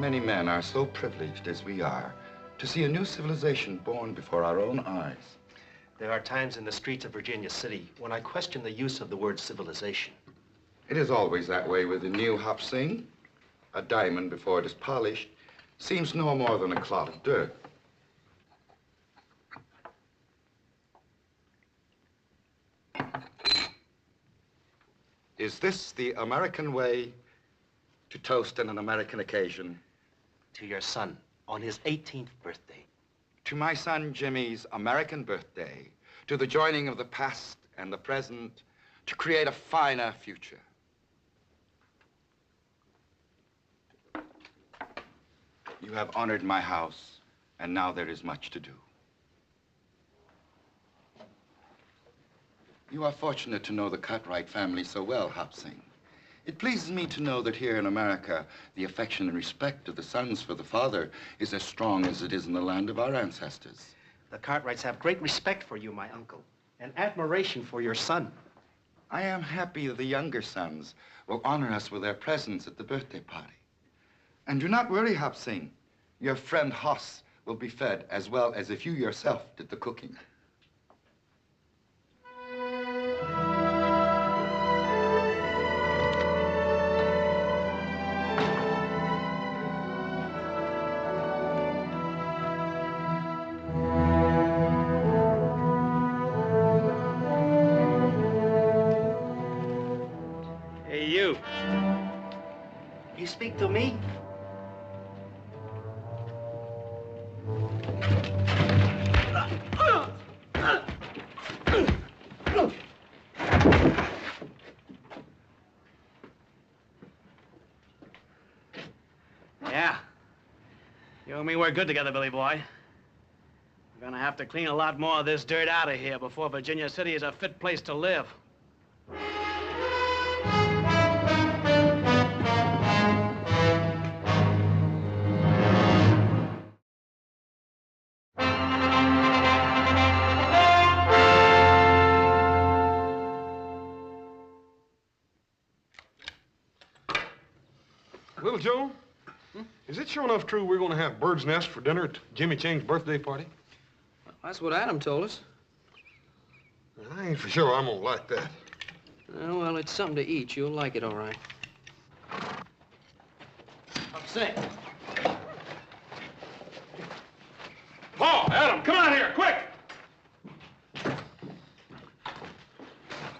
many men are so privileged as we are to see a new civilization born before our own eyes. There are times in the streets of Virginia City when I question the use of the word civilization. It is always that way with the new Hop Sing. A diamond, before it is polished, seems no more than a clod of dirt. Is this the American way to toast on an American occasion? To your son, on his 18th birthday. To my son Jimmy's American birthday, to the joining of the past and the present, to create a finer future. You have honored my house, and now there is much to do. You are fortunate to know the Cartwright family so well, Hop Sing. It pleases me to know that here in America, the affection and respect of the sons for the father is as strong as it is in the land of our ancestors. The Cartwrights have great respect for you, my uncle, and admiration for your son. I am happy that the younger sons will honor us with their presence at the birthday party. And do not worry, Hop Sing. Your friend Hoss will be fed as well as if you yourself did the cooking. Hey, you. You speak to me? Yeah. You and me work good together, Billy boy. We're gonna have to clean a lot more of this dirt out of here before Virginia City is a fit place to live. Little Joe, is it sure enough true we're going to have bird's nest for dinner at Jimmy Chang's birthday party? That's what Adam told us. I ain't for sure I'm going to like that. Well, it's something to eat. You'll like it, all right. I'm sick. Paul, Adam, come out here, quick!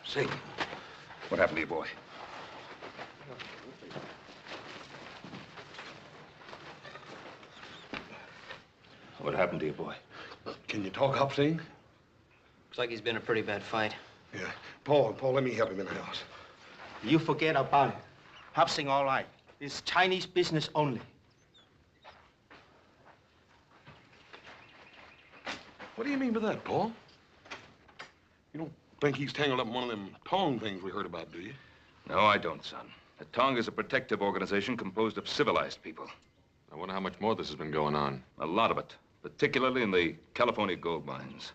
Sing. What happened to your boy? What happened to your boy? Can you talk, Hop Sing? Looks like he's been a pretty bad fight. Yeah. Paul, let me help him in the house. You forget about it. Hop Sing, all right. It's Chinese business only. What do you mean by that, Paul? You don't think he's tangled up in one of them Tong things we heard about, do you? No, I don't, son. The Tong is a protective organization composed of civilized people. I wonder how much more this has been going on. A lot of it, particularly in the California gold mines.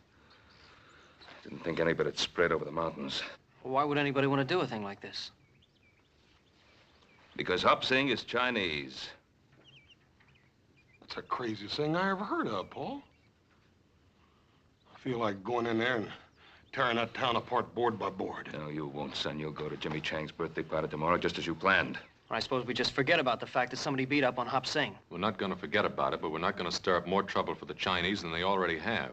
Didn't think any of it had spread over the mountains. Well, why would anybody want to do a thing like this? Because Hop Sing is Chinese. That's the craziest thing I ever heard of, Paul. I feel like going in there and tearing that town apart board by board. No, you won't, son. You'll go to Jimmy Chang's birthday party tomorrow just as you planned. I suppose we just forget about the fact that somebody beat up on Hop Sing. We're not going to forget about it, but we're not going to stir up more trouble for the Chinese than they already have.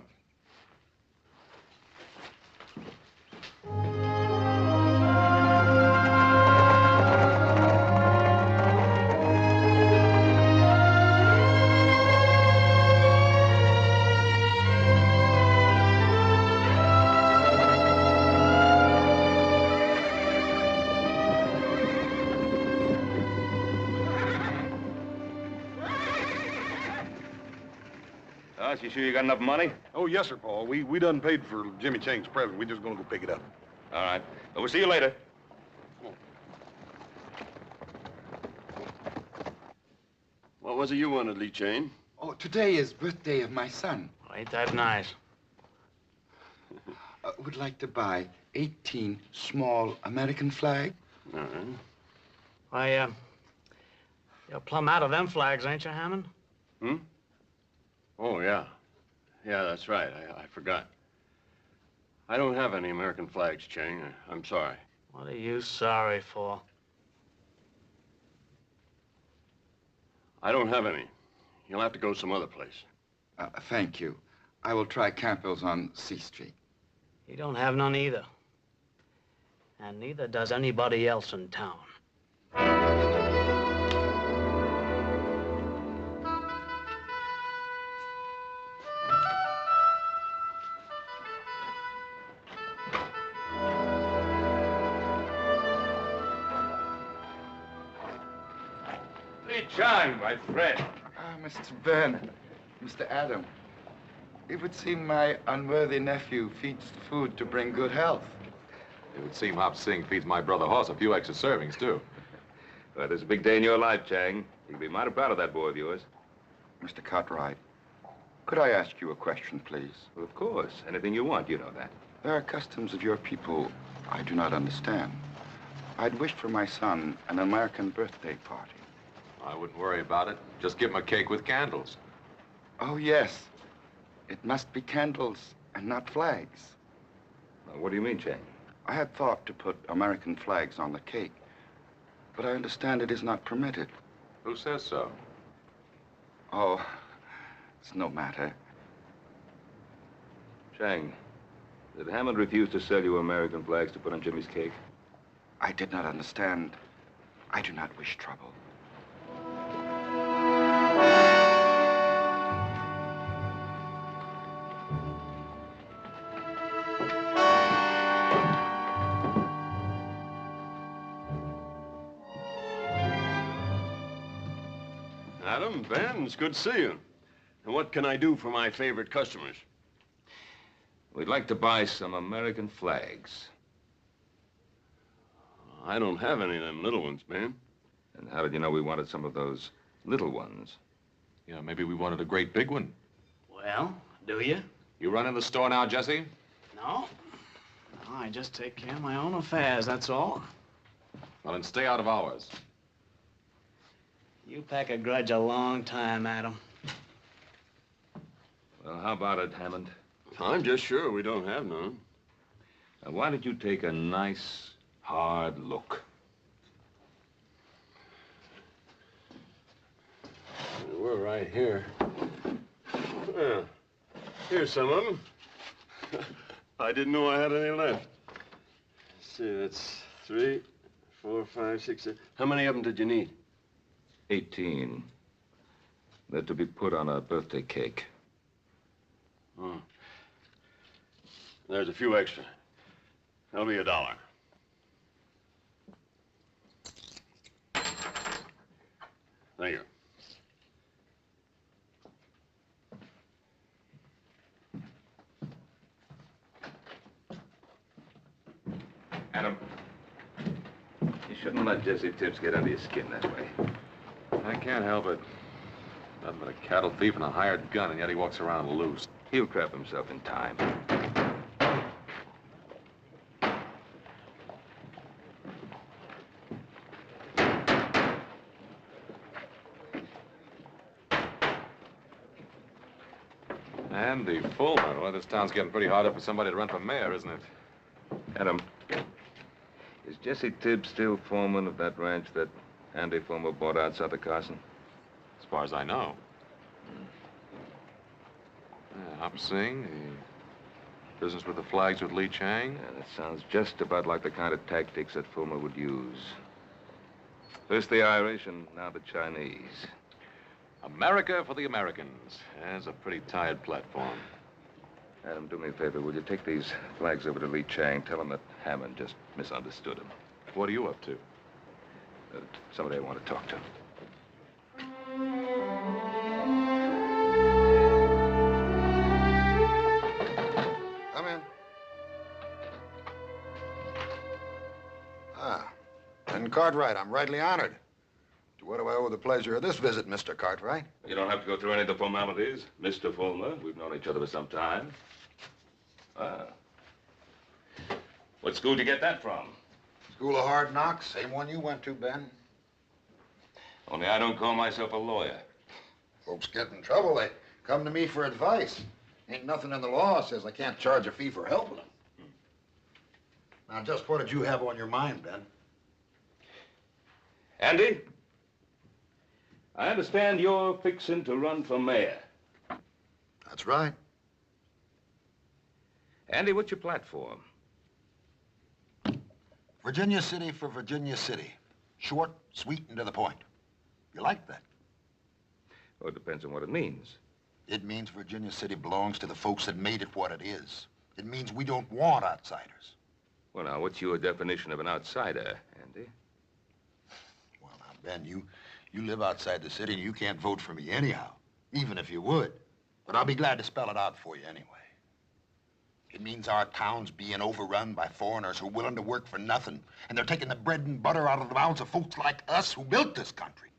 You sure you got enough money? Oh, yes, sir, Paul. We done paid for Jimmy Chang's present. We're just going to go pick it up. All right. Well, we'll see you later. What was it you wanted, Lee Chang? Oh, today is birthday of my son. Ain't that nice? Would like to buy 18 small American flag. I You're plumb out of them flags, ain't you, Hammond? Hmm? Oh, yeah. Yeah, that's right. I forgot. I don't have any American flags, Chang. I'm sorry. What are you sorry for? I don't have any. You'll have to go some other place. Thank you. I will try Campbell's on C Street. You don't have none either. And neither does anybody else in town. Lee Chang, my friend. Mr. Ben, Mr. Adam, it would seem my unworthy nephew feeds the food to bring good health. It would seem Hop Sing feeds my brother Hoss a few extra servings, too. Well, it's a big day in your life, Chang. You'll be mighty proud of that boy of yours. Mr. Cartwright, could I ask you a question, please? Well, of course. Anything you want, you know that. There are customs of your people I do not understand. I'd wish for my son an American birthday party. I wouldn't worry about it. Just give him a cake with candles. Oh, yes. It must be candles and not flags. Now, what do you mean, Chang? I had thought to put American flags on the cake, but I understand it is not permitted. Who says so? Oh, it's no matter. Chang, did Hammond refuse to sell you American flags to put on Jimmy's cake? I did not understand. I do not wish trouble. Adam, Ben, it's good to see you. And what can I do for my favorite customers? We'd like to buy some American flags. I don't have any of them little ones, Ben. And how did you know we wanted some of those little ones? Yeah, maybe we wanted a great big one. Well, do you? You run in the store now, Jesse? No. No, I just take care of my own affairs, that's all. Well, then stay out of ours. You pack a grudge a long time, Adam. Well, how about it, Hammond? I'm just sure we don't have none. Now, why don't you take a nice, hard look? We're right here. Well, here's some of them. I didn't know I had any left. Let's see, that's 3, 4, 5, 6, 7. How many of them did you need? 18. They're to be put on a birthday cake. Oh. There's a few extra. That'll be $1. Thank you. Adam, you shouldn't let Jesse Tibbs get under your skin that way. I can't help it. Nothing but a cattle thief and a hired gun, and yet he walks around loose. He'll crap himself in time. Andy Fulmer. Well, this town's getting pretty hard up for somebody to run for mayor, isn't it? Adam, is Jesse Tibbs still foreman of that ranch that Andy Fulmer bought out south of Carson? As far as I know. Yeah, Hop Sing, the business with the flags with Lee Chang. Yeah, that sounds just about like the kind of tactics that Fulmer would use. First the Irish and now the Chinese. America for the Americans. That's a pretty tired platform. Adam, do me a favor. Will you take these flags over to Lee Chang? Tell him that Hammond just misunderstood him. What are you up to? Somebody I want to talk to. Come in. And Cartwright, I'm rightly honored. To what do I owe the pleasure of this visit, Mr. Cartwright? You don't have to go through any of the formalities, Mr. Fulmer. We've known each other for some time. What school did you get that from? School of Hard Knocks, same one you went to, Ben. Only I don't call myself a lawyer. Folks get in trouble, they come to me for advice. Ain't nothing in the law says I can't charge a fee for helping them. Now, just what did you have on your mind, Ben? Andy, I understand you're fixing to run for mayor. That's right. Andy, what's your platform? Virginia City for Virginia City. Short, sweet, and to the point. You like that? Well, it depends on what it means. It means Virginia City belongs to the folks that made it what it is. It means we don't want outsiders. Well, now, what's your definition of an outsider, Andy? Well, now, Ben, you live outside the city and you can't vote for me anyhow, even if you would. But I'll be glad to spell it out for you anyway. It means our town's being overrun by foreigners who are willing to work for nothing, and they're taking the bread and butter out of the mouths of folks like us who built this country.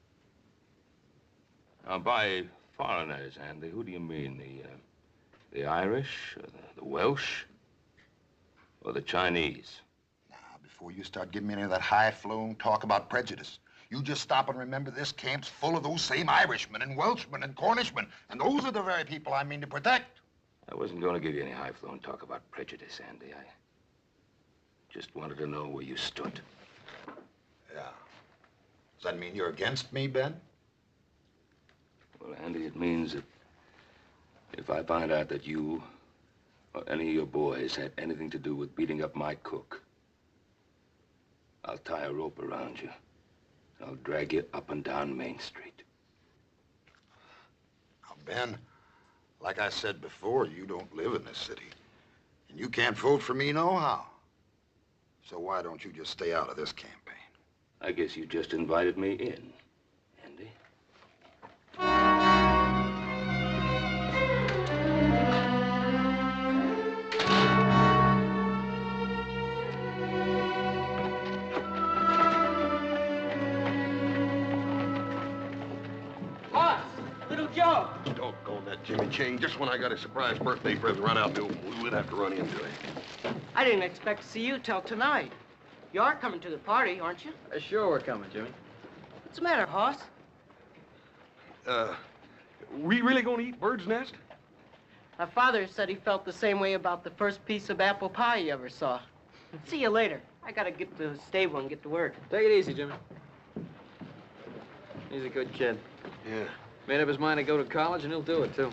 Now, by foreigners, Andy, who do you mean? The Irish, or the Welsh, or the Chinese? Now, before you start giving me any of that high-flown talk about prejudice, you just stop and remember this camp's full of those same Irishmen and Welshmen and Cornishmen, and those are the very people I mean to protect. I wasn't going to give you any high-flown talk about prejudice, Andy. I just wanted to know where you stood. Yeah. Does that mean you're against me, Ben? Well, Andy, it means that if I find out that you or any of your boys had anything to do with beating up my cook, I'll tie a rope around you. I'll drag you up and down Main Street. Now, Ben, like I said before, you don't live in this city. And you can't vote for me nohow. So why don't you just stay out of this campaign? I guess you just invited me in, Andy. Doggone that Jimmy Chang. Just when I got a surprise birthday present right out the open, we would have to run into him. I didn't expect to see you till tonight. You are coming to the party, aren't you? Sure, we're coming, Jimmy. What's the matter, Hoss? We really gonna eat bird's nest? My father said he felt the same way about the first piece of apple pie he ever saw. See you later. I gotta get to the stable and get to work. Take it easy, Jimmy. He's a good kid. Yeah. Made up his mind to go to college, and he'll do it, too.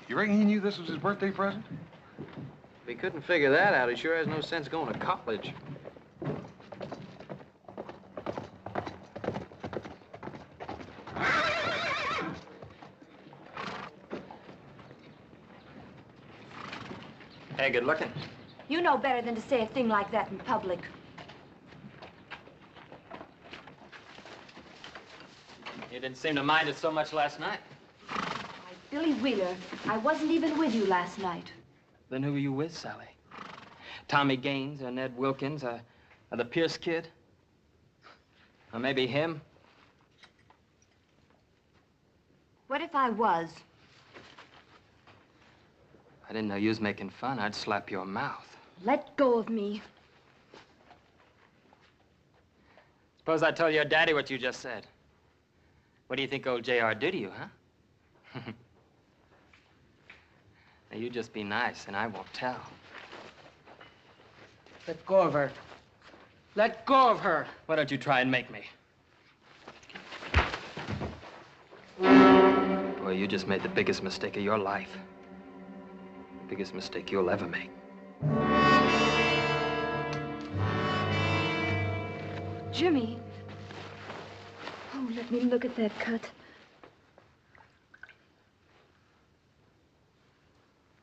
You reckon he knew this was his birthday present? If he couldn't figure that out, he sure has no sense going to college. Hey, good looking. You know better than to say a thing like that in public. You didn't seem to mind it so much last night. Why, Billy Wheeler, I wasn't even with you last night. Then who were you with, Sally? Tommy Gaines or Ned Wilkins or the Pierce kid? Or maybe him? What if I was? I didn't know you was making fun. I'd slap your mouth. Let go of me. Suppose I tell your daddy what you just said. What do you think old J.R. did to you, huh? Now, you just be nice, and I won't tell. Let go of her. Let go of her. Why don't you try and make me? Boy, you just made the biggest mistake of your life. The biggest mistake you'll ever make. Jimmy. Oh, let me look at that cut.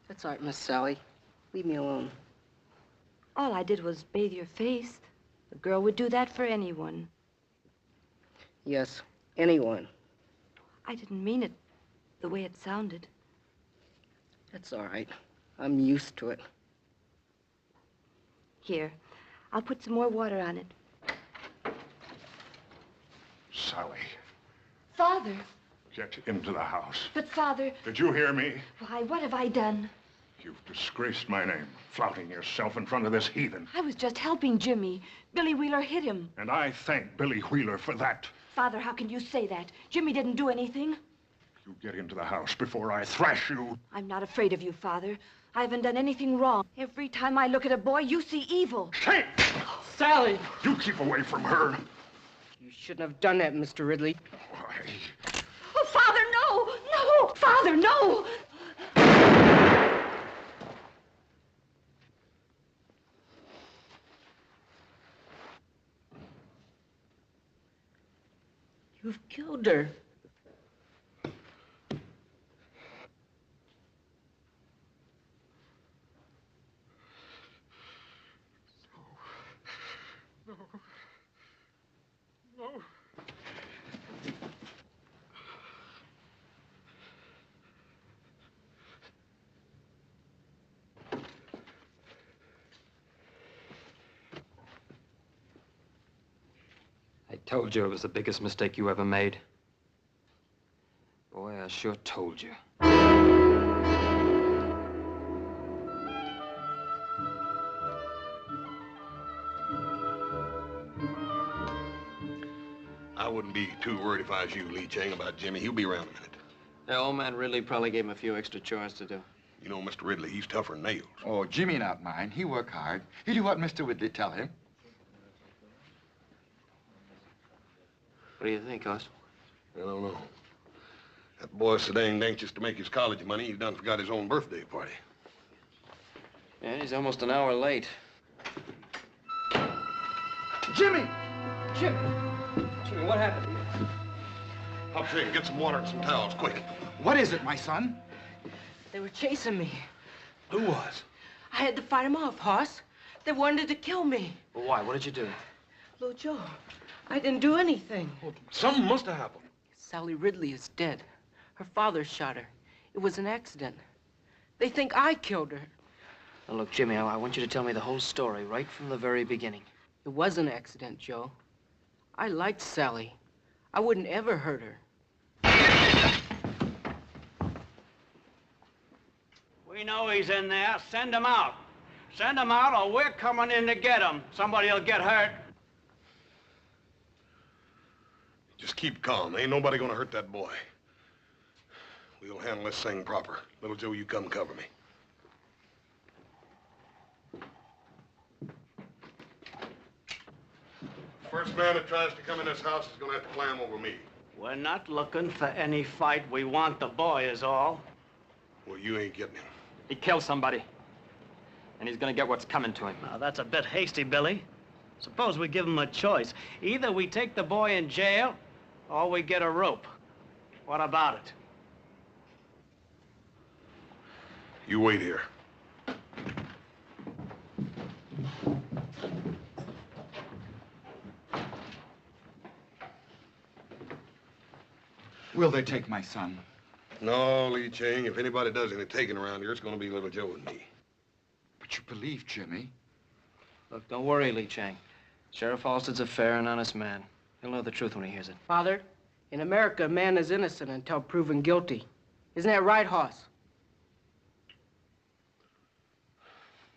That's all right, Miss Sally. Leave me alone. All I did was bathe your face. A girl would do that for anyone. Yes, anyone. I didn't mean it the way it sounded. That's all right. I'm used to it. Here, I'll put some more water on it. Sally, Father! get into the house. But, Father... Did you hear me? Why, what have I done? You've disgraced my name, flouting yourself in front of this heathen. I was just helping Jimmy. Billy Wheeler hit him. And I thank Billy Wheeler for that. Father, how can you say that? Jimmy didn't do anything. You get into the house before I thrash you. I'm not afraid of you, Father. I haven't done anything wrong. Every time I look at a boy, you see evil. Shame! Sally! You keep away from her. You shouldn't have done that, Mr. Ridley. Why? Oh, Father, no! No! Father, no! You've killed her. No. No. I told you it was the biggest mistake you ever made. Boy, I sure told you. I wouldn't be too worried if I was you, Lee Chang, about Jimmy. He'll be around in a minute. The old man Ridley probably gave him a few extra chores to do. You know, Mr. Ridley, he's tougher than nails. Oh, Jimmy not mine. He work hard. He do what Mr. Ridley tell him. What do you think, Hoss? I don't know. That boy's so danged anxious to make his college money, he done forgot his own birthday party. Yeah, he's almost an hour late. Jimmy! Jimmy, what happened? Hop Shane, get some water and some towels, quick. What is it, my son? They were chasing me. Who was? I had to fight them off, Hoss. They wanted to kill me. Well, why? What did you do? Little Joe, I didn't do anything. Well, something must have happened. Sally Ridley is dead. Her father shot her. It was an accident. They think I killed her. Now, look, Jimmy, I want you to tell me the whole story right from the very beginning. It was an accident, Joe. I liked Sally. I wouldn't ever hurt her. We know he's in there. Send him out. Send him out or we're coming in to get him. Somebody'll get hurt. Just keep calm. Ain't nobody gonna hurt that boy. We'll handle this thing proper. Little Joe, you come cover me. First man that tries to come in this house is gonna have to climb over me. We're not looking for any fight. We want the boy is all. Well, you ain't getting him. He killed somebody. And he's gonna get what's coming to him. Now, that's a bit hasty, Billy. Suppose we give him a choice. Either we take the boy in jail, or we get a rope. What about it? You wait here. Will they take my son? No, Lee Chang. If anybody does any taking around here, it's gonna be little Joe and me. But you believe Jimmy? Look, don't worry, Lee Chang. Sheriff Halstead's a fair and honest man. He'll know the truth when he hears it. Father, in America, a man is innocent until proven guilty. Isn't that right, Hoss?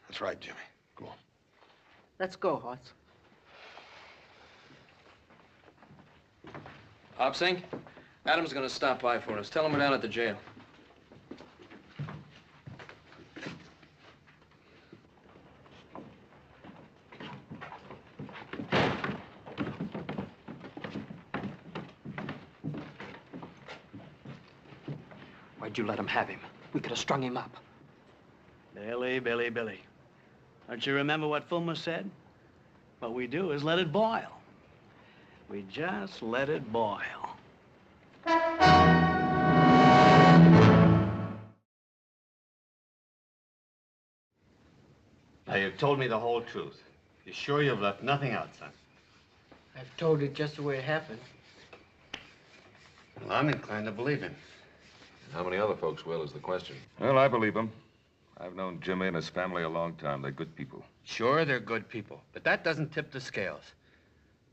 That's right, Jimmy. Go on. Let's go, Hoss. Hop Sink, Adam's gonna stop by for us. Tell him we're down at the jail. Why'd you let him have him? We could have strung him up. Billy, Billy, Billy. Don't you remember what Fulmer said? What we do is let it boil. We just let it boil. Now, you've told me the whole truth. You sure you've left nothing out, son? I've told it just the way it happened. Well, I'm inclined to believe him. How many other folks will is the question. Well, I believe him. I've known Jimmy and his family a long time. They're good people. Sure, they're good people, but that doesn't tip the scales.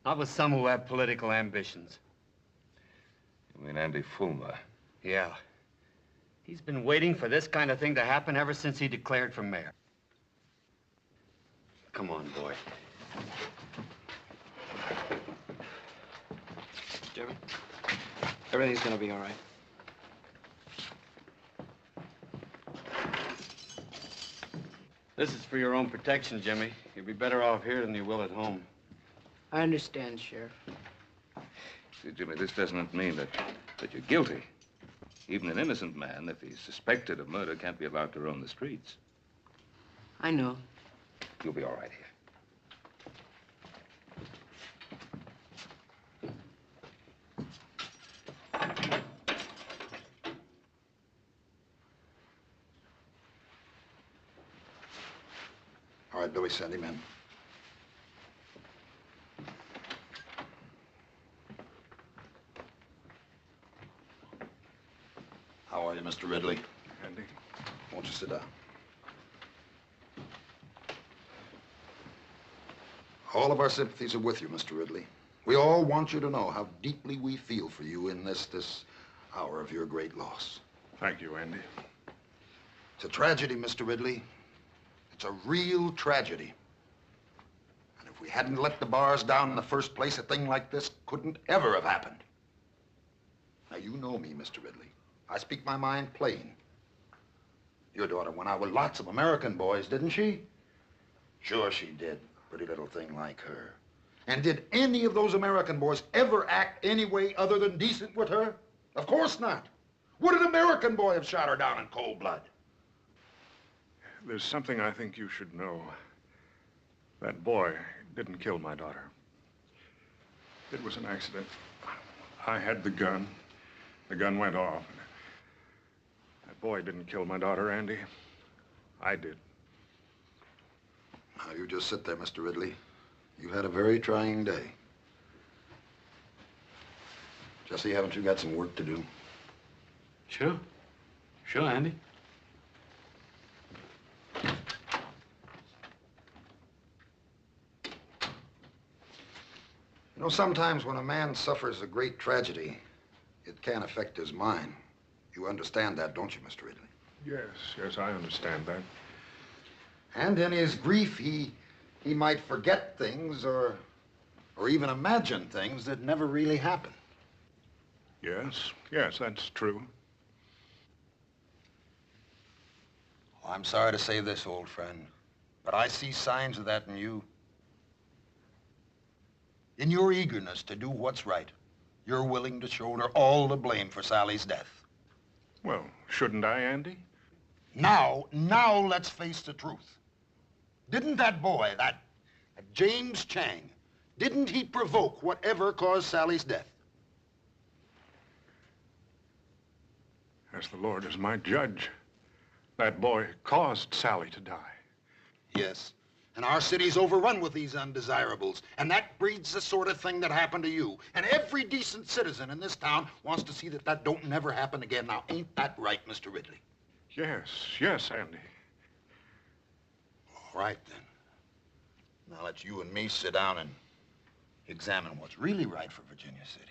Not with some who have political ambitions. You mean Andy Fulmer? Yeah. He's been waiting for this kind of thing to happen ever since he declared for mayor. Come on, boy. Joe, Jimmy. Everything's gonna be all right. This is for your own protection, Jimmy. You'll be better off here than you will at home. I understand, Sheriff. See, Jimmy, this doesn't mean that you're guilty. Even an innocent man, if he's suspected of murder, can't be allowed to roam the streets. I know. You'll be all right here. All right, Billy, send him in. How are you, Mr. Ridley? Andy? Won't you sit down? All of our sympathies are with you, Mr. Ridley. We all want you to know how deeply we feel for you in this hour of your great loss. Thank you, Andy. It's a tragedy, Mr. Ridley. It's a real tragedy. And if we hadn't let the bars down in the first place, a thing like this couldn't ever have happened. Now, you know me, Mr. Ridley. I speak my mind plain. Your daughter went out with lots of American boys, didn't she? Sure she did. Pretty little thing like her. And did any of those American boys ever act any way other than decent with her? Of course not. Would an American boy have shot her down in cold blood? There's something I think you should know. That boy didn't kill my daughter. It was an accident. I had the gun. The gun went off. That boy didn't kill my daughter, Andy. I did. Now, you just sit there, Mr. Ridley. You had a very trying day. Jesse, haven't you got some work to do? Sure. Sure, Andy. You know, sometimes when a man suffers a great tragedy, it can affect his mind. You understand that, don't you, Mr. Ridley? Yes, I understand that. And in his grief, he might forget things or even imagine things that never really happened. Yes, that's true. Oh, I'm sorry to say this, old friend, but I see signs of that in you. In your eagerness to do what's right, you're willing to shoulder all the blame for Sally's death. Well, shouldn't I, Andy? Now let's face the truth. Didn't that boy, that James Chang, didn't he provoke whatever caused Sally's death? As the Lord is my judge, that boy caused Sally to die. Yes, and our city's overrun with these undesirables, and that breeds the sort of thing that happened to you. And every decent citizen in this town wants to see that don't never happen again. Now, ain't that right, Mr. Ridley? Yes, Andy. All right, then. Now let's you and me sit down and examine what's really right for Virginia City.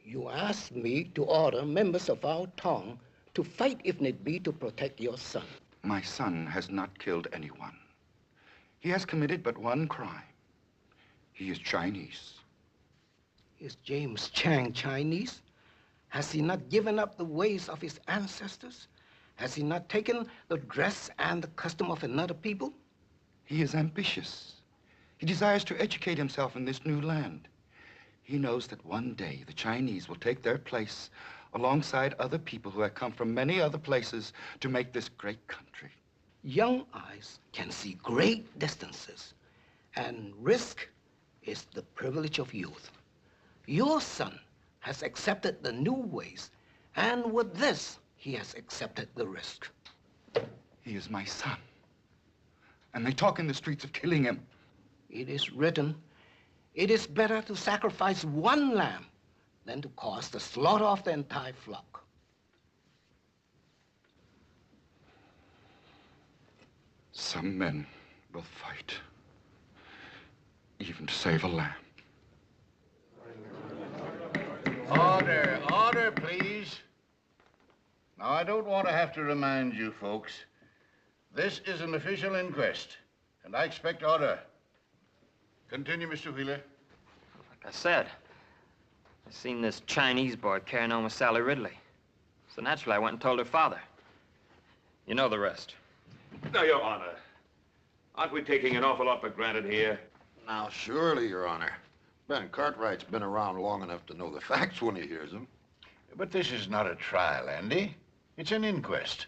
You asked me to order members of our town to fight if need be to protect your son. My son has not killed anyone. He has committed but one crime. He is Chinese. Is James Chang Chinese? Has he not given up the ways of his ancestors? Has he not taken the dress and the custom of another people? He is ambitious. He desires to educate himself in this new land. He knows that one day the Chinese will take their place alongside other people who have come from many other places to make this great country. Young eyes can see great distances, and risk is the privilege of youth. Your son has accepted the new ways, and with this, he has accepted the risk. He is my son, and they talk in the streets of killing him. It is written, it is better to sacrifice one lamb than to cause the slaughter of the entire flock. Some men will fight, even to save a lamb. Order, please. Now, I don't want to have to remind you folks, this is an official inquest, and I expect order. Continue, Mr. Wheeler. Like I said, I seen this Chinese boy carrying on with Sally Ridley. So naturally, I went and told her father. You know the rest. Now, Your Honor, aren't we taking an awful lot for granted here? Now, surely, Your Honor. Ben Cartwright's been around long enough to know the facts when he hears them. But this is not a trial, Andy. It's an inquest.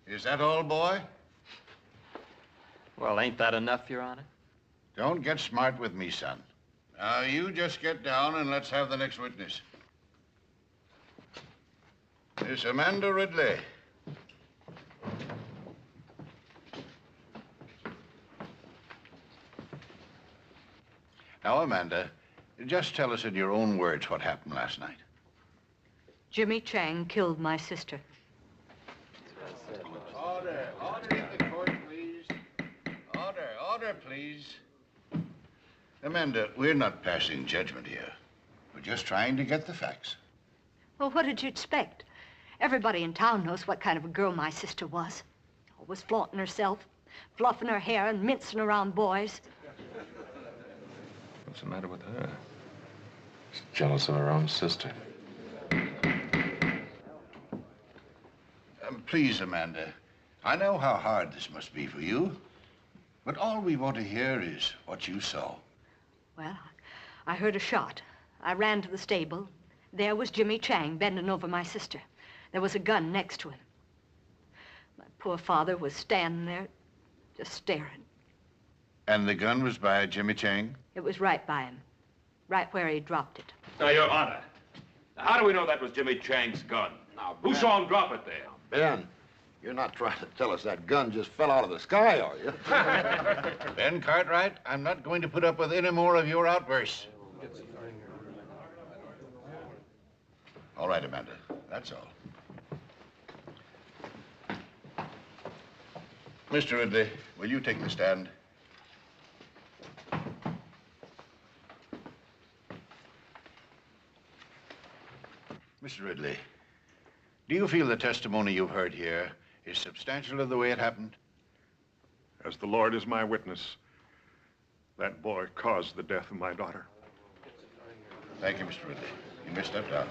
Is that all, boy? Well, ain't that enough, Your Honor? Don't get smart with me, son. Now, you just get down and let's have the next witness. Miss Amanda Ridley. Now, Amanda, just tell us in your own words what happened last night. Jimmy Chang killed my sister. Order. Order in the court, please. Order. Order, please. Amanda, we're not passing judgment here. We're just trying to get the facts. Well, what did you expect? Everybody in town knows what kind of a girl my sister was. Always flaunting herself, fluffing her hair and mincing around boys. What's the matter with her? She's jealous of her own sister. Please, Amanda, I know how hard this must be for you, but all we want to hear is what you saw. Well, I heard a shot. I ran to the stable. There was Jimmy Chang bending over my sister. There was a gun next to him. My poor father was standing there, just staring. And the gun was by Jimmy Chang? It was right by him, right where he dropped it. Now, Your Honor, how do we know that was Jimmy Chang's gun? Now, who saw him drop it there? Ben, you're not trying to tell us that gun just fell out of the sky, are you? Ben Cartwright, I'm not going to put up with any more of your outbursts. All right, Amanda, that's all. Mr. Ridley, will you take the stand? Mr. Ridley, do you feel the testimony you've heard here is substantial of the way it happened? As the Lord is my witness, that boy caused the death of my daughter. Thank you, Mr. Ridley. You may step down.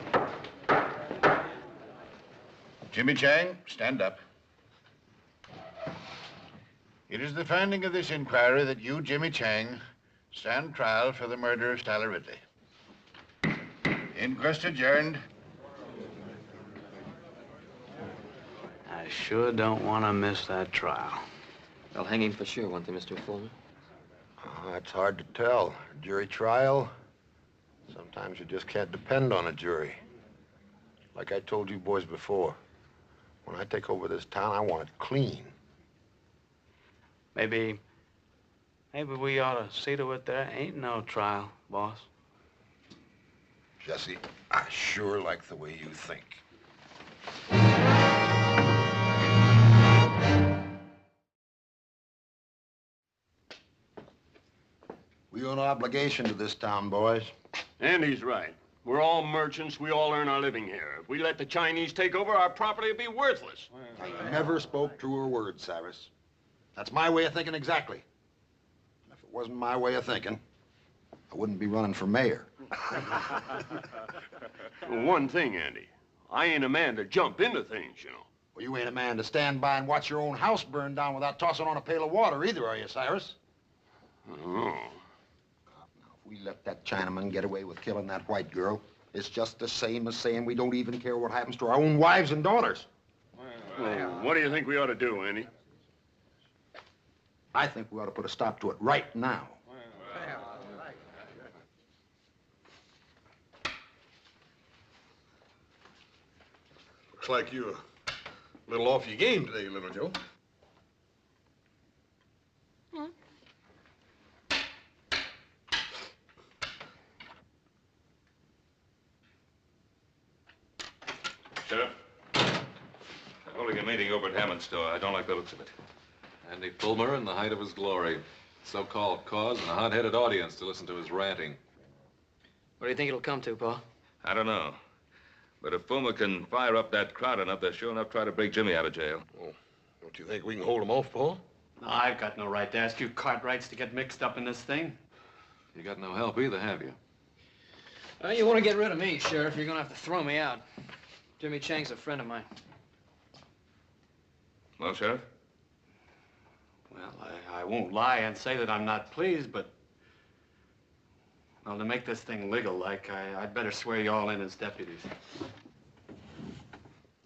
Jimmy Chang, stand up. It is the finding of this inquiry that you, Jimmy Chang, stand trial for the murder of Sally Ridley. Inquest adjourned. I sure don't want to miss that trial. They'll hang him for sure, won't they, Mr. Fullman? That's hard to tell. Jury trial, sometimes you just can't depend on a jury. Like I told you boys before, when I take over this town, I want it clean. Maybe we ought to see to it there ain't no trial, boss. Jesse, I sure like the way you think. We owe no obligation to this town, boys. Andy's right. We're all merchants. We all earn our living here. If we let the Chinese take over, our property will be worthless. I never spoke truer words, Cyrus. That's my way of thinking exactly. And if it wasn't my way of thinking, I wouldn't be running for mayor. Well, one thing, Andy. I ain't a man to jump into things, you know. Well, you ain't a man to stand by and watch your own house burn down without tossing on a pail of water either, are you, Cyrus? Oh. If we let that Chinaman get away with killing that white girl, it's just the same as saying we don't even care what happens to our own wives and daughters. Well, what do you think we ought to do, Andy? I think we ought to put a stop to it right now. Looks like you're a little off your game today, little Joe. Sheriff, they're holding a meeting over at Hammond's store. I don't like the looks of it. Andy Fulmer in the height of his glory. So-called cause and a hot-headed audience to listen to his ranting. What do you think it'll come to, Pa? I don't know. But if Fulmer can fire up that crowd enough, they'll sure enough try to break Jimmy out of jail. Well, don't you think we can hold him off, Paul? No, I've got no right to ask you Cartwrights to get mixed up in this thing. You got no help either, have you? You want to get rid of me, Sheriff, you're going to have to throw me out. Jimmy Chang's a friend of mine. Well, Sheriff? Well, I won't lie and say that I'm not pleased, but... Well, to make this thing legal-like, I'd better swear you all in as deputies.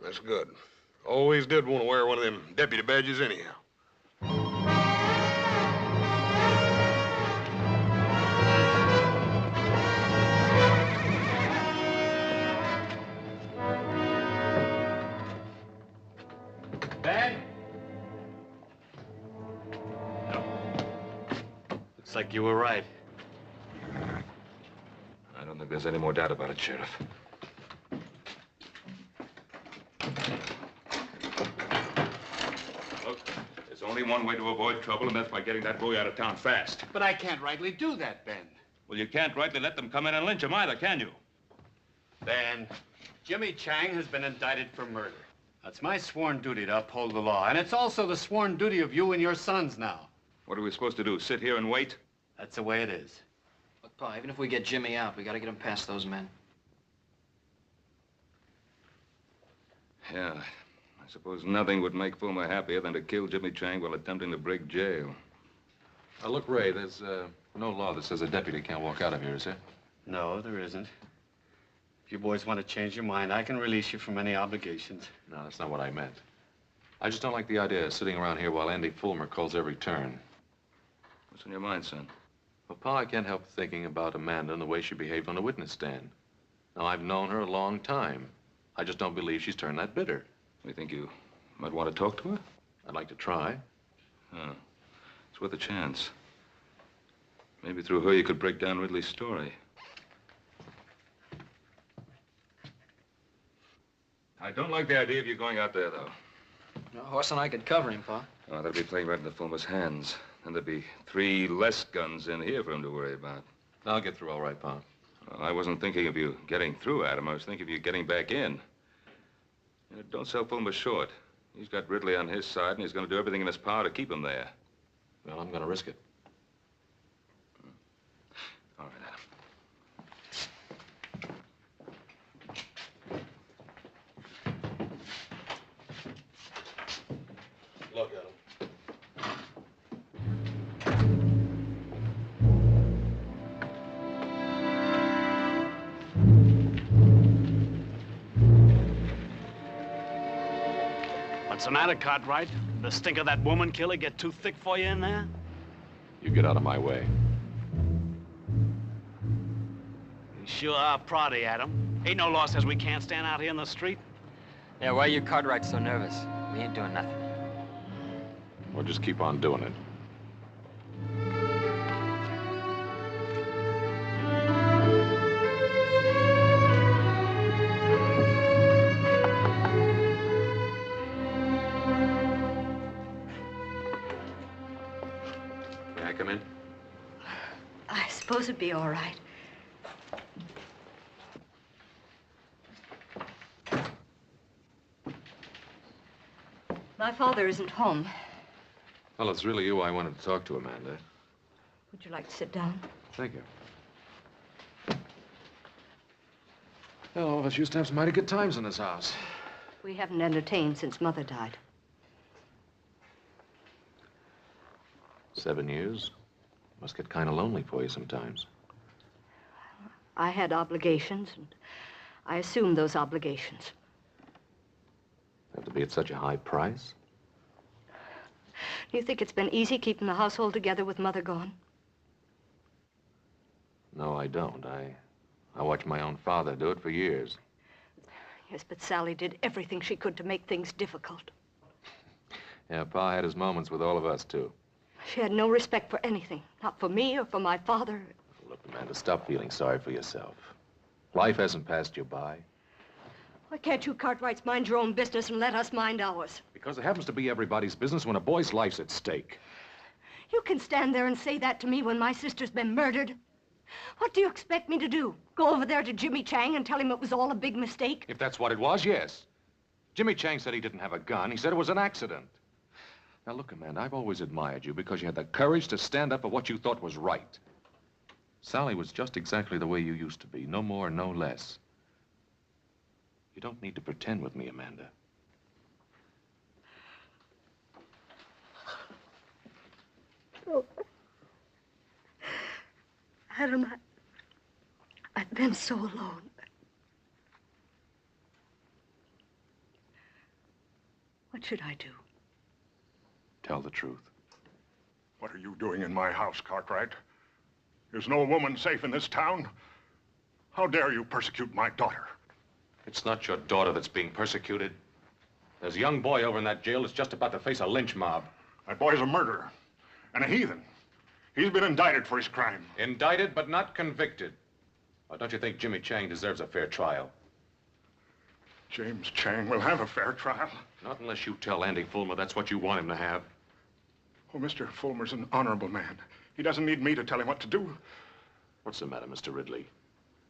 That's good. Always did want to wear one of them deputy badges anyhow. Bad? No. Looks like you were right. I don't think there's any more doubt about it, Sheriff. Look, there's only one way to avoid trouble, and that's by getting that boy out of town fast. But I can't rightly do that, Ben. Well, you can't rightly let them come in and lynch him either, can you? Ben, Jimmy Chang has been indicted for murder. It's my sworn duty to uphold the law, and it's also the sworn duty of you and your sons now. What are we supposed to do, sit here and wait? That's the way it is. Look, Pa, even if we get Jimmy out, we got to get him past those men. Yeah, I suppose nothing would make Fulmer happier than to kill Jimmy Chang while attempting to break jail. Now, look, Ray, there's no law that says a deputy can't walk out of here, is there? No, there isn't. If you boys want to change your mind, I can release you from any obligations. No, that's not what I meant. I just don't like the idea of sitting around here while Andy Fulmer calls every turn. What's on your mind, son? Well, Pa, I can't help thinking about Amanda and the way she behaved on the witness stand. Now, I've known her a long time. I just don't believe she's turned that bitter. You think you might want to talk to her? I'd like to try. Oh, it's worth a chance. Maybe through her you could break down Ridley's story. I don't like the idea of you going out there, though. No, Horse and I could cover him, Pa. Oh, that'll be playing right into Fulmer's hands. And there'd be 3 less guns in here for him to worry about. I'll get through all right, Pa. Well, I wasn't thinking of you getting through, Adam. I was thinking of you getting back in. Don't sell Fulmer short. He's got Ridley on his side, and he's going to do everything in his power to keep him there. Well, I'm going to risk it. All right, Adam. Look at him. What's the matter, Cartwright? The stink of that woman killer get too thick for you in there? You get out of my way. You sure are proddy, Adam. Ain't no law says we can't stand out here in the street. Yeah, why are you Cartwright so nervous? We ain't doing nothing. Well, just keep on doing it. May I come in? I suppose it'd be all right. My father isn't home. Well, it's really you I wanted to talk to, Amanda. Would you like to sit down? Thank you. Well, all of us used to have some mighty good times in this house. We haven't entertained since Mother died. 7 years. Must get kind of lonely for you sometimes. I had obligations, and I assumed those obligations. Have to be at such a high price? Do you think it's been easy keeping the household together with Mother gone? No, I don't. I watched my own father do it for years. Yes, but Sally did everything she could to make things difficult. Yeah, Pa had his moments with all of us, too. She had no respect for anything, not for me or for my father. Look, Amanda, stop feeling sorry for yourself. Life hasn't passed you by. Why can't you Cartwrights mind your own business and let us mind ours? Because it happens to be everybody's business when a boy's life's at stake. You can stand there and say that to me when my sister's been murdered. What do you expect me to do? Go over there to Jimmy Chang and tell him it was all a big mistake? If that's what it was, yes. Jimmy Chang said he didn't have a gun. He said it was an accident. Now, look, Amanda, I've always admired you because you had the courage to stand up for what you thought was right. Sally was just exactly the way you used to be, no more, no less. You don't need to pretend with me, Amanda. Oh. Adam, I've been so alone. What should I do? Tell the truth. What are you doing in my house, Cartwright? Is no woman safe in this town? How dare you persecute my daughter? It's not your daughter that's being persecuted. There's a young boy over in that jail that's just about to face a lynch mob. That boy's a murderer and a heathen. He's been indicted for his crime. Indicted, but not convicted. Or don't you think Jimmy Chang deserves a fair trial? James Chang will have a fair trial. Not unless you tell Andy Fulmer that's what you want him to have. Oh, Mr. Fulmer's an honorable man. He doesn't need me to tell him what to do. What's the matter, Mr. Ridley?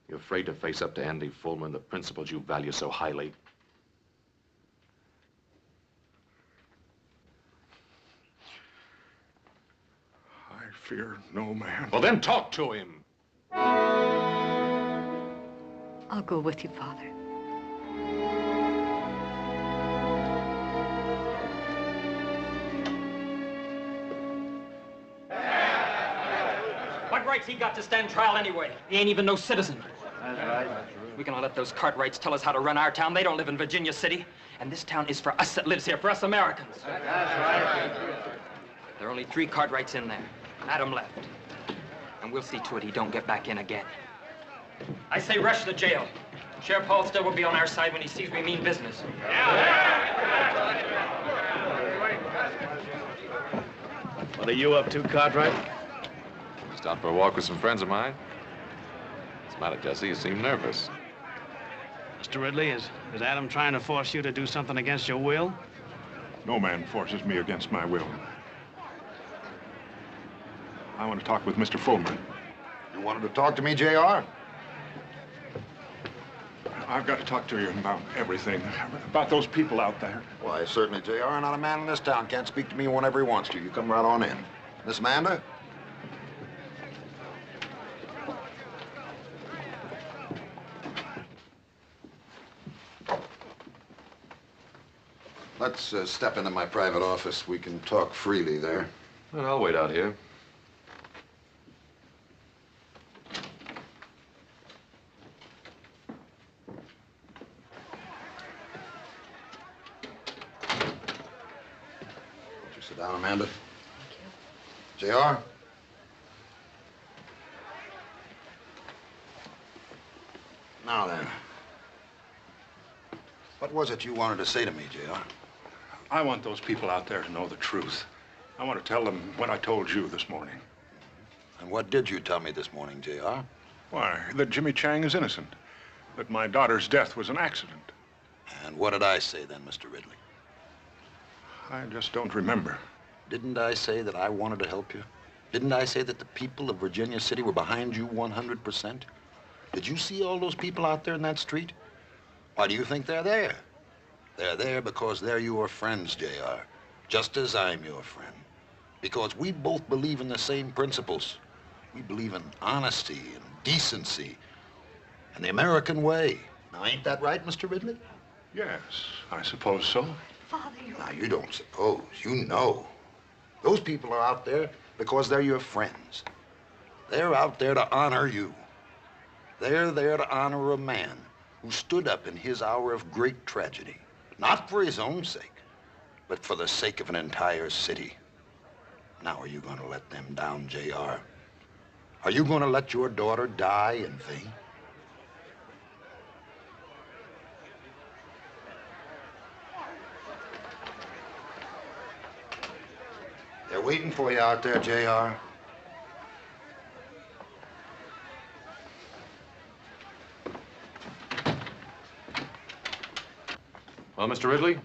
You're afraid to face up to Andy Fulmer and the principles you value so highly? I fear no man. Well, then talk to him. I'll go with you, Father. What rights he got to stand trial anyway? He ain't even no citizen. That's right. We gonna let those Cartwrights tell us how to run our town? They don't live in Virginia City. And this town is for us that lives here, for us Americans. That's right. There are only 3 Cartwrights in there. Adam left. And we'll see to it he don't get back in again. I say rush the jail. Sheriff Halstead will be on our side when he sees we mean business. What are you up to, Cartwright? Just out for a walk with some friends of mine. What's the matter, Jesse? You seem nervous. Mr. Ridley, is Adam trying to force you to do something against your will? No man forces me against my will. I want to talk with Mr. Fulmer. You wanted to talk to me, J.R.? I've got to talk to you about everything, about those people out there. Why, certainly, J.R. Not a man in this town can't speak to me whenever he wants to. You come right on in. Miss Amanda? Let's step into my private office. We can talk freely there. Well, I'll wait out here. Sit down, Amanda. Thank you. J.R.? Now then. What was it you wanted to say to me, J.R.? I want those people out there to know the truth. I want to tell them what I told you this morning. And what did you tell me this morning, J.R.? Why, that Jimmy Chang is innocent. That my daughter's death was an accident. And what did I say then, Mr. Ridley? I just don't remember. Didn't I say that I wanted to help you? Didn't I say that the people of Virginia City were behind you 100%? Did you see all those people out there in that street? Why do you think they're there? They're there because they're your friends, J.R., just as I'm your friend. Because we both believe in the same principles. We believe in honesty and decency and the American way. Now, ain't that right, Mr. Ridley? Yes, I suppose so. Father, you... Now, you don't suppose. You know. Those people are out there because they're your friends. They're out there to honor you. They're there to honor a man who stood up in his hour of great tragedy, not for his own sake, but for the sake of an entire city. Now, are you going to let them down, J.R.? Are you going to let your daughter die in vain? They're waiting for you out there, J.R. Well, Mr. Ridley?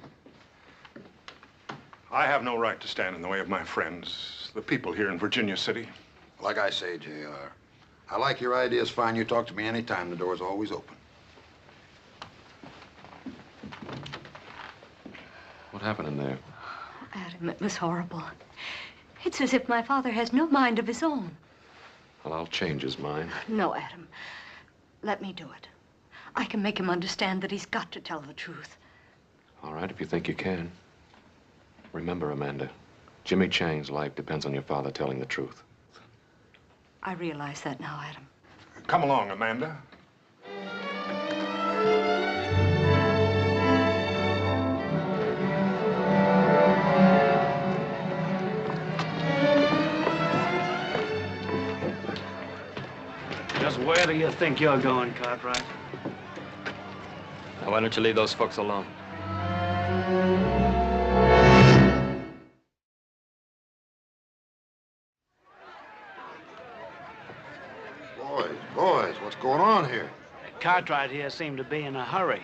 I have no right to stand in the way of my friends, the people here in Virginia City. Like I say, J.R., I like your ideas fine. You talk to me anytime. The door's always open. What happened in there? Adam, it was horrible. It's as if my father has no mind of his own. Well, I'll change his mind. No, Adam. Let me do it. I can make him understand that he's got to tell the truth. All right, if you think you can. Remember, Amanda, Jimmy Chang's life depends on your father telling the truth. I realize that now, Adam. Come along, Amanda. Just where do you think you're going, Cartwright? Now, why don't you leave those folks alone? Boys, what's going on here? Cartwright here seemed to be in a hurry.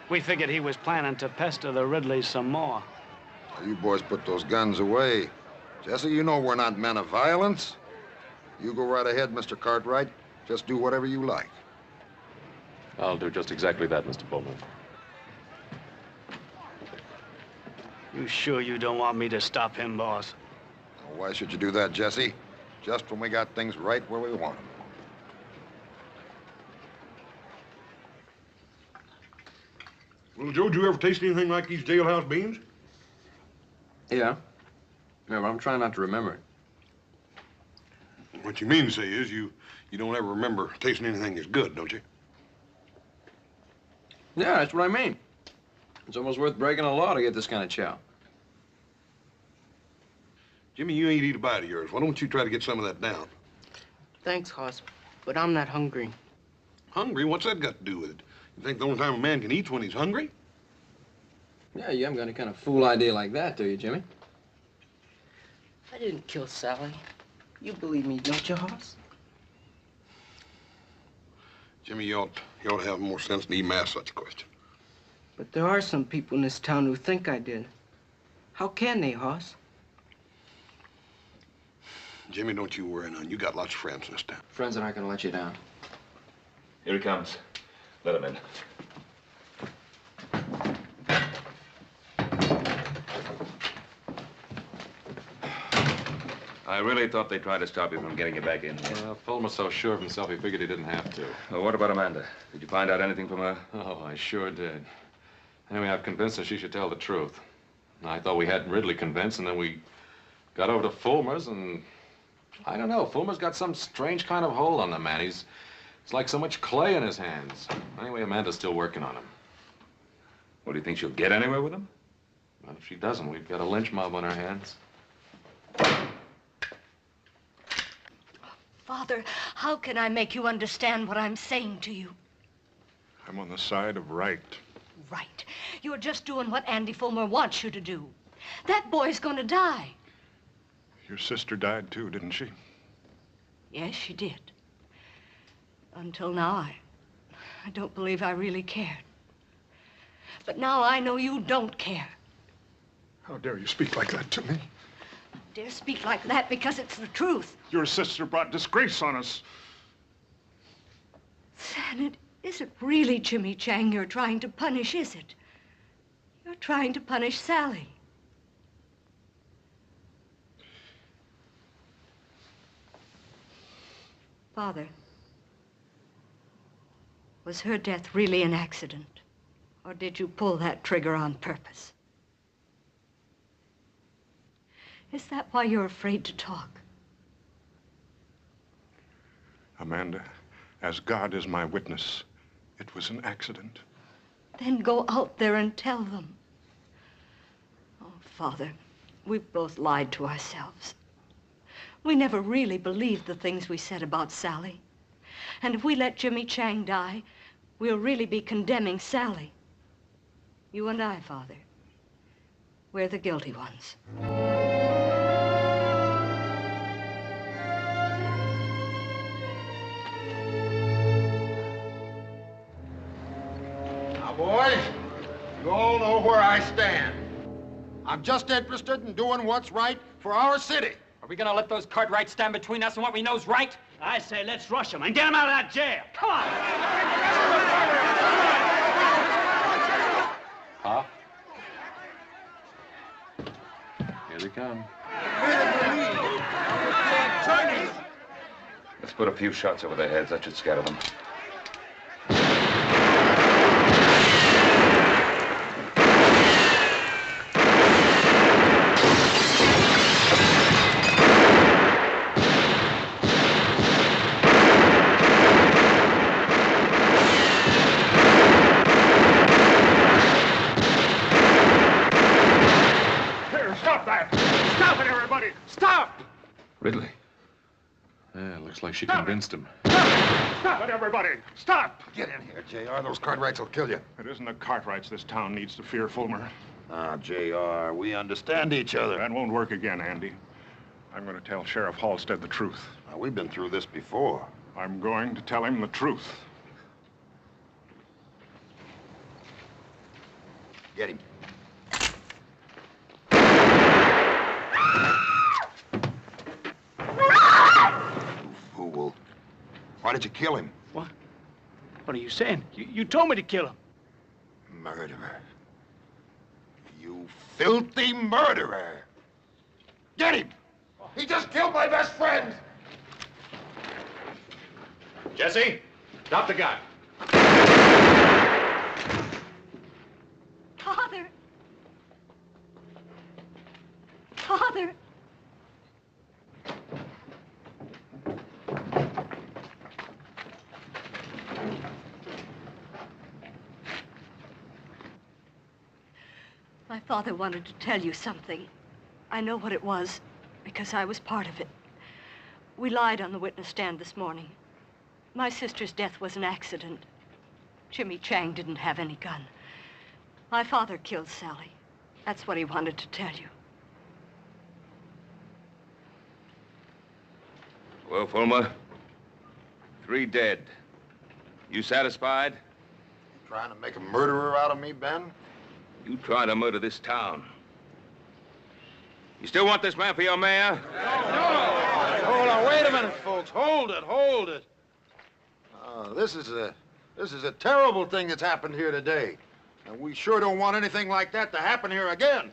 We figured he was planning to pester the Ridleys some more. You boys put those guns away. Jesse, you know we're not men of violence. You go right ahead, Mr. Cartwright. Just do whatever you like. I'll do just exactly that, Mr. Bowman. You sure you don't want me to stop him, boss? Well, why should you do that, Jesse? Just when we got things right where we want them. Well, Joe, did you ever taste anything like these jailhouse beans? Yeah. Yeah, but I'm trying not to remember it. What you mean to say is you don't ever remember tasting anything that's good, don't you? Yeah, that's what I mean. It's almost worth breaking a law to get this kind of chow. Jimmy, you ain't eat a bite of yours. Why don't you try to get some of that down? Thanks, Hoss, but I'm not hungry. Hungry? What's that got to do with it? You think the only time a man can eat's when he's hungry? Yeah, you haven't got any kind of fool idea like that, do you, Jimmy? I didn't kill Sally. You believe me, don't you, Hoss? Jimmy, you ought to have more sense than even ask such a question. But there are some people in this town who think I did. How can they, Hoss? Jimmy, don't you worry none. You got lots of friends in this town. Friends that aren't gonna let you down. Here he comes. Let him in. I really thought they tried to stop you from getting you back in here. Fulmer's so sure of himself, he figured he didn't have to. Well, what about Amanda? Did you find out anything from her? Oh, I sure did. Anyway, I've convinced her she should tell the truth. I thought we had Ridley convinced, and then we got over to Fulmer's, and I don't know. Fulmer's got some strange kind of hold on the man. It's like so much clay in his hands. Anyway, Amanda's still working on him. Well, do you think she'll get anywhere with him? Well, if she doesn't, we've got a lynch mob on our hands. Father, how can I make you understand what I'm saying to you? I'm on the side of right. Right. You're just doing what Andy Fulmer wants you to do. That boy's gonna die. Your sister died too, didn't she? Yes, she did. Until now, I don't believe I really cared. But now I know you don't care. How dare you speak like that to me? I dare speak like that because it's the truth. Your sister brought disgrace on us. And it isn't really Jimmy Chang you're trying to punish, is it? You're trying to punish Sally. Father, was her death really an accident? Or did you pull that trigger on purpose? Is that why you're afraid to talk? Amanda, as God is my witness, it was an accident. Then go out there and tell them. Oh, Father, we've both lied to ourselves. We never really believed the things we said about Sally. And if we let Jimmy Chang die, we'll really be condemning Sally. You and I, Father, we're the guilty ones. Now, boys, you all know where I stand. I'm just interested in doing what's right for our city. Are we gonna let those Cartwrights stand between us and what we know's right? I say let's rush him and get him out of that jail. Come on! Pop? Here they come. Let's put a few shots over their heads. That should scatter them. Ridley. Yeah, looks like she convinced him. Stop it, everybody! Stop! Get in here, J.R. Those Cartwrights will kill you. It isn't the Cartwrights this town needs to fear, Fulmer. Ah, J.R., we understand each other. That won't work again, Andy. I'm going to tell Sheriff Halstead the truth. Now, we've been through this before. I'm going to tell him the truth. Get him. Fool. Why did you kill him? What? What are you saying? You told me to kill him. Murderer. You filthy murderer. Get him! He just killed my best friend! Jesse, drop the gun. Father! Father! My father wanted to tell you something. I know what it was, because I was part of it. We lied on the witness stand this morning. My sister's death was an accident. Jimmy Chang didn't have any gun. My father killed Sally. That's what he wanted to tell you. Well, Fulmer, 3 dead. You satisfied? You trying to make a murderer out of me, Ben? You trying to murder this town. You still want this man for your mayor? Hold on, wait a minute, folks. Hold it. This is a terrible thing that's happened here today. And we sure don't want anything like that to happen here again.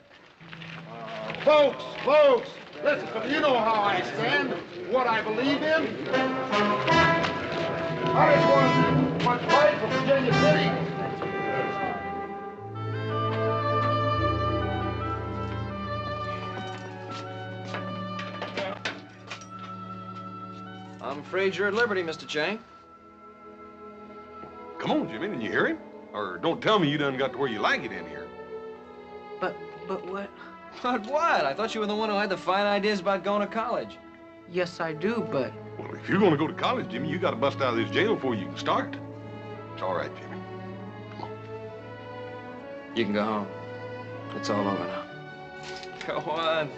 Folks, listen, you know how I stand, what I believe in. I just want fight for Virginia City. I'm afraid you're at liberty, Mr. Chang. Come on, Jimmy, didn't you hear him? Or don't tell me you done got to where you like it in here. But what? But what? I thought you were the one who had the fine ideas about going to college. Yes, I do, but... Well, if you're going to go to college, Jimmy, you got to bust out of this jail before you can start. It's all right, Jimmy. Come on. You can go home. It's all over now. Go on.